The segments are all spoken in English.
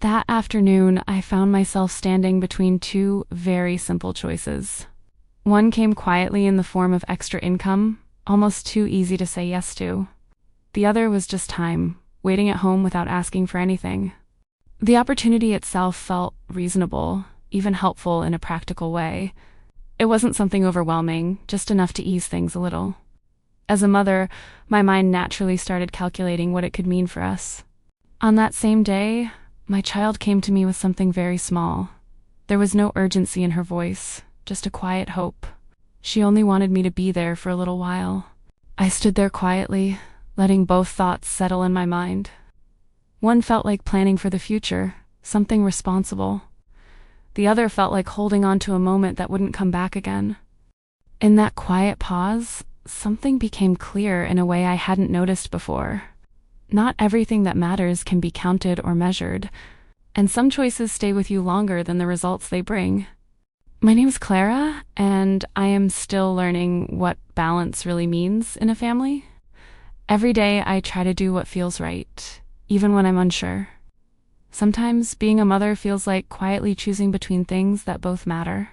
That afternoon, I found myself standing between two very simple choices. One came quietly in the form of extra income, almost too easy to say yes to. The other was just time, waiting at home without asking for anything. The opportunity itself felt reasonable, even helpful in a practical way. It wasn't something overwhelming, just enough to ease things a little. As a mother, my mind naturally started calculating what it could mean for us. On that same day, my child came to me with something very small. There was no urgency in her voice, just a quiet hope. She only wanted me to be there for a little while. I stood there quietly, letting both thoughts settle in my mind. One felt like planning for the future, something responsible. The other felt like holding on to a moment that wouldn't come back again. In that quiet pause, something became clear in a way I hadn't noticed before. Not everything that matters can be counted or measured, and some choices stay with you longer than the results they bring. My name's Clara, and I am still learning what balance really means in a family. Every day I try to do what feels right, even when I'm unsure. Sometimes being a mother feels like quietly choosing between things that both matter.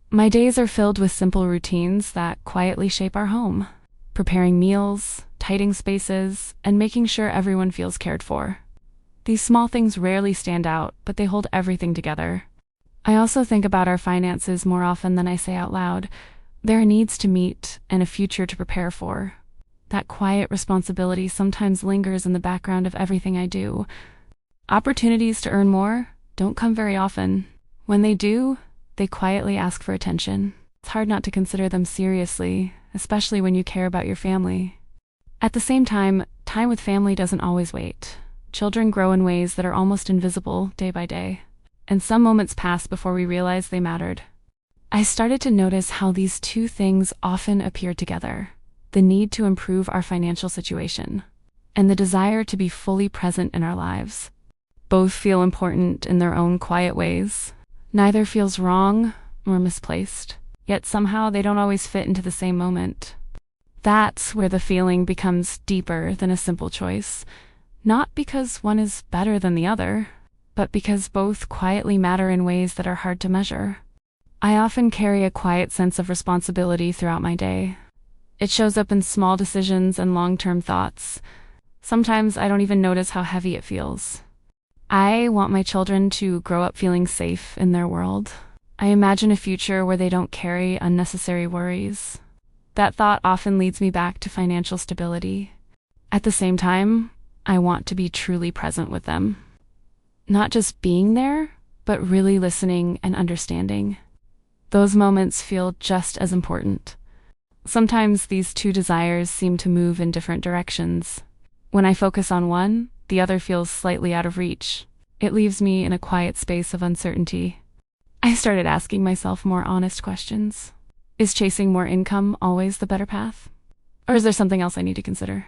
My days are filled with simple routines that quietly shape our home. Preparing meals, tidying spaces, and making sure everyone feels cared for. These small things rarely stand out, but they hold everything together. I also think about our finances more often than I say out loud. There are needs to meet and a future to prepare for. That quiet responsibility sometimes lingers in the background of everything I do. Opportunities to earn more don't come very often. When they do, they quietly ask for attention. It's hard not to consider them seriously, especially when you care about your family. At the same time with family doesn't always wait. Children grow in ways that are almost invisible day by day, and some moments pass before we realize they mattered. I started to notice how these two things often appear together: the need to improve our financial situation, and the desire to be fully present in our lives. Both feel important in their own quiet ways. Neither feels wrong or misplaced, yet somehow they don't always fit into the same moment. That's where the feeling becomes deeper than a simple choice, not because one is better than the other, but because both quietly matter in ways that are hard to measure. I often carry a quiet sense of responsibility throughout my day. It shows up in small decisions and long-term thoughts. Sometimes I don't even notice how heavy it feels. I want my children to grow up feeling safe in their world. I imagine a future where they don't carry unnecessary worries. That thought often leads me back to financial stability. At the same time, I want to be truly present with them. Not just being there, but really listening and understanding. Those moments feel just as important. Sometimes these two desires seem to move in different directions. When I focus on one, the other feels slightly out of reach. It leaves me in a quiet space of uncertainty. I started asking myself more honest questions. Is chasing more income always the better path? Or is there something else I need to consider?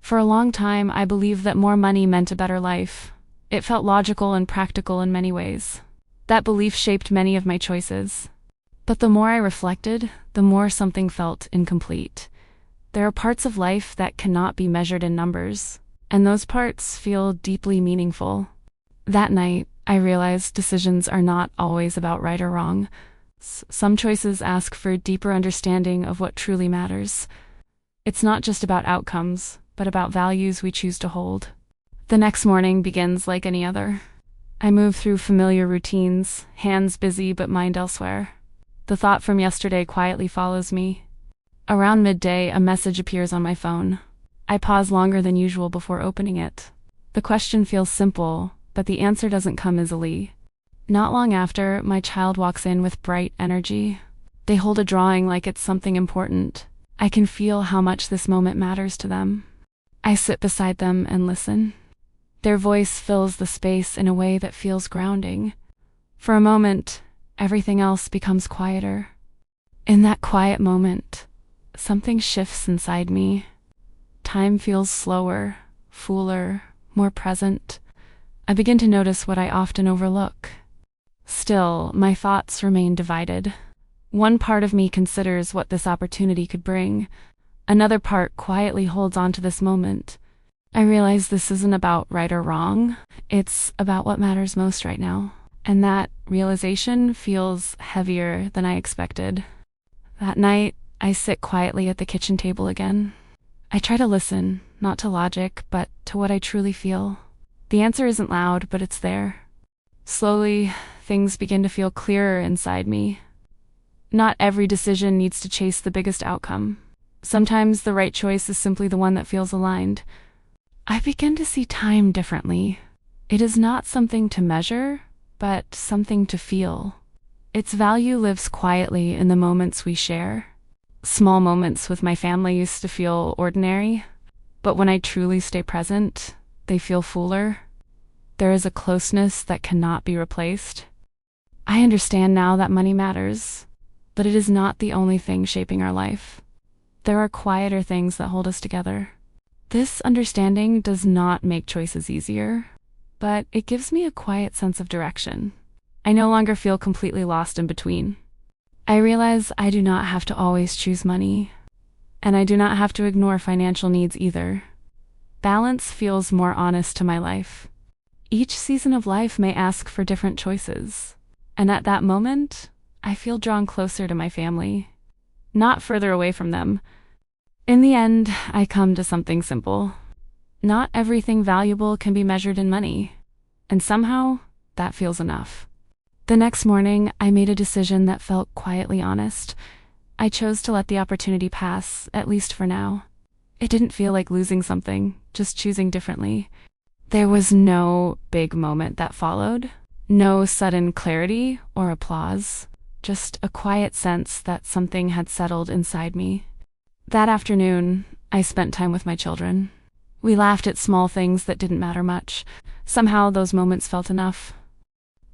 For a long time, I believed that more money meant a better life. It felt logical and practical in many ways. That belief shaped many of my choices. But the more I reflected, the more something felt incomplete. There are parts of life that cannot be measured in numbers, and those parts feel deeply meaningful. That night, I realized decisions are not always about right or wrong. Some choices ask for a deeper understanding of what truly matters. It's not just about outcomes, but about values we choose to hold. The next morning begins like any other. I move through familiar routines, hands busy but mind elsewhere. The thought from yesterday quietly follows me. Around midday, a message appears on my phone. I pause longer than usual before opening it. The question feels simple, but the answer doesn't come easily. Not long after, my child walks in with bright energy. They hold a drawing like it's something important. I can feel how much this moment matters to them. I sit beside them and listen. Their voice fills the space in a way that feels grounding. For a moment, everything else becomes quieter. In that quiet moment, something shifts inside me. Time feels slower, fuller, more present. I begin to notice what I often overlook. Still, my thoughts remain divided. One part of me considers what this opportunity could bring. Another part quietly holds on to this moment. I realize this isn't about right or wrong. It's about what matters most right now. And that realization feels heavier than I expected. That night, I sit quietly at the kitchen table again. I try to listen, not to logic, but to what I truly feel. The answer isn't loud, but it's there. Slowly, things begin to feel clearer inside me. Not every decision needs to chase the biggest outcome. Sometimes the right choice is simply the one that feels aligned. I begin to see time differently. It is not something to measure, but something to feel. Its value lives quietly in the moments we share. Small moments with my family used to feel ordinary, but when I truly stay present, they feel fuller. There is a closeness that cannot be replaced. I understand now that money matters, but it is not the only thing shaping our life. There are quieter things that hold us together. This understanding does not make choices easier, but it gives me a quiet sense of direction. I no longer feel completely lost in between. I realize I do not have to always choose money, and I do not have to ignore financial needs either. Balance feels more honest to my life. Each season of life may ask for different choices, and at that moment, I feel drawn closer to my family, not further away from them. In the end, I come to something simple. Not everything valuable can be measured in money, and somehow, that feels enough. The next morning, I made a decision that felt quietly honest. I chose to let the opportunity pass, at least for now. It didn't feel like losing something, just choosing differently. There was no big moment that followed, no sudden clarity or applause, just a quiet sense that something had settled inside me. That afternoon, I spent time with my children. We laughed at small things that didn't matter much. Somehow, those moments felt enough.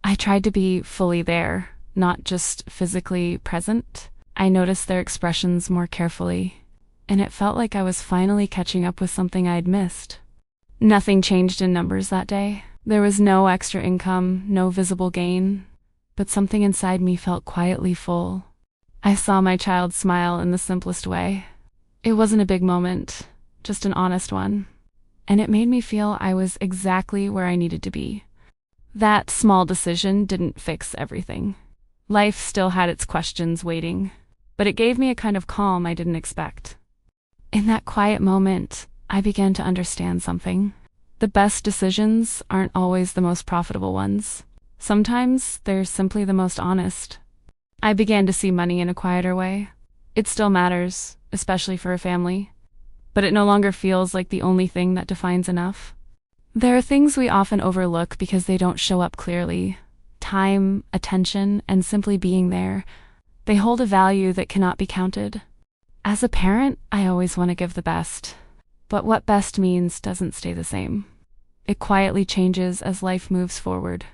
I tried to be fully there, not just physically present. I noticed their expressions more carefully, and it felt like I was finally catching up with something I had missed. Nothing changed in numbers that day. There was no extra income, no visible gain, but something inside me felt quietly full. I saw my child smile in the simplest way. It wasn't a big moment, just an honest one, and it made me feel I was exactly where I needed to be. That small decision didn't fix everything. Life still had its questions waiting, but it gave me a kind of calm I didn't expect. In that quiet moment, I began to understand something. The best decisions aren't always the most profitable ones. Sometimes they're simply the most honest. I began to see money in a quieter way. It still matters, especially for a family, but it no longer feels like the only thing that defines enough. There are things we often overlook because they don't show up clearly. Time, attention, and simply being there. They hold a value that cannot be counted. As a parent, I always want to give the best. But what best means doesn't stay the same. It quietly changes as life moves forward.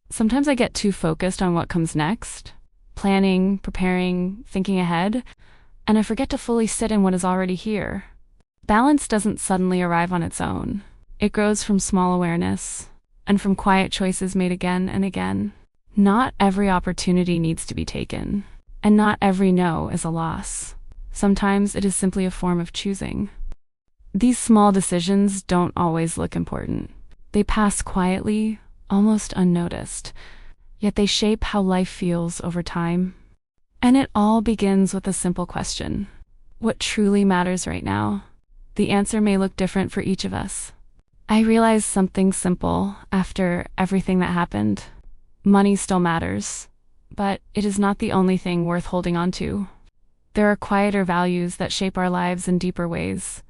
Sometimes I get too focused on what comes next, planning, preparing, thinking ahead, and I forget to fully sit in what is already here. Balance doesn't suddenly arrive on its own. It grows from small awareness, and from quiet choices made again and again. Not every opportunity needs to be taken, and not every no is a loss. Sometimes it is simply a form of choosing. These small decisions don't always look important. They pass quietly, almost unnoticed, yet they shape how life feels over time. And it all begins with a simple question. What truly matters right now? The answer may look different for each of us. I realized something simple after everything that happened. Money still matters, but it is not the only thing worth holding on to. There are quieter values that shape our lives in deeper ways.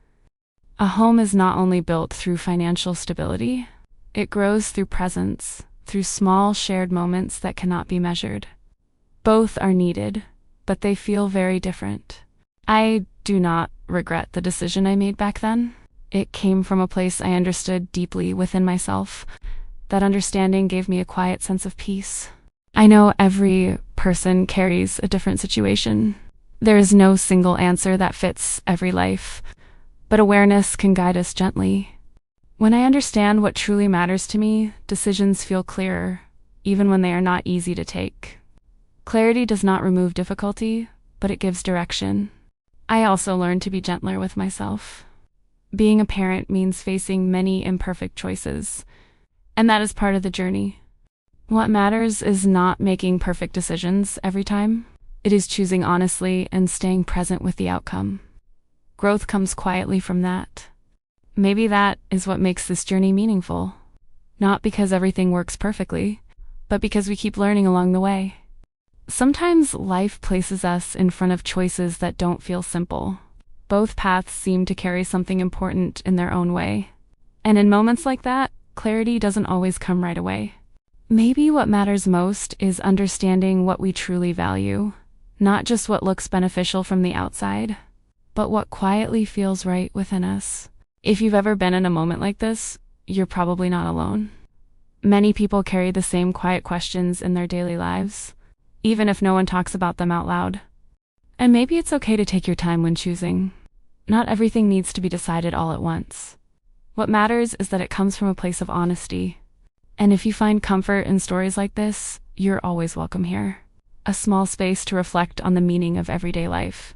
A home is not only built through financial stability, it grows through presence, through small shared moments that cannot be measured. Both are needed, but they feel very different. I do not regret the decision I made back then. It came from a place I understood deeply within myself. That understanding gave me a quiet sense of peace. I know every person carries a different situation. There is no single answer that fits every life, but awareness can guide us gently. When I understand what truly matters to me, decisions feel clearer, even when they are not easy to take. Clarity does not remove difficulty, but it gives direction. I also learned to be gentler with myself. Being a parent means facing many imperfect choices, and that is part of the journey. What matters is not making perfect decisions every time. It is choosing honestly and staying present with the outcome. Growth comes quietly from that. Maybe that is what makes this journey meaningful. Not because everything works perfectly, but because we keep learning along the way. Sometimes life places us in front of choices that don't feel simple. Both paths seem to carry something important in their own way. And in moments like that, clarity doesn't always come right away. Maybe what matters most is understanding what we truly value, not just what looks beneficial from the outside, but what quietly feels right within us. If you've ever been in a moment like this, you're probably not alone. Many people carry the same quiet questions in their daily lives, even if no one talks about them out loud. And maybe it's okay to take your time when choosing. Not everything needs to be decided all at once. What matters is that it comes from a place of honesty. And if you find comfort in stories like this, you're always welcome here. A small space to reflect on the meaning of everyday life,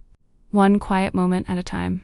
one quiet moment at a time.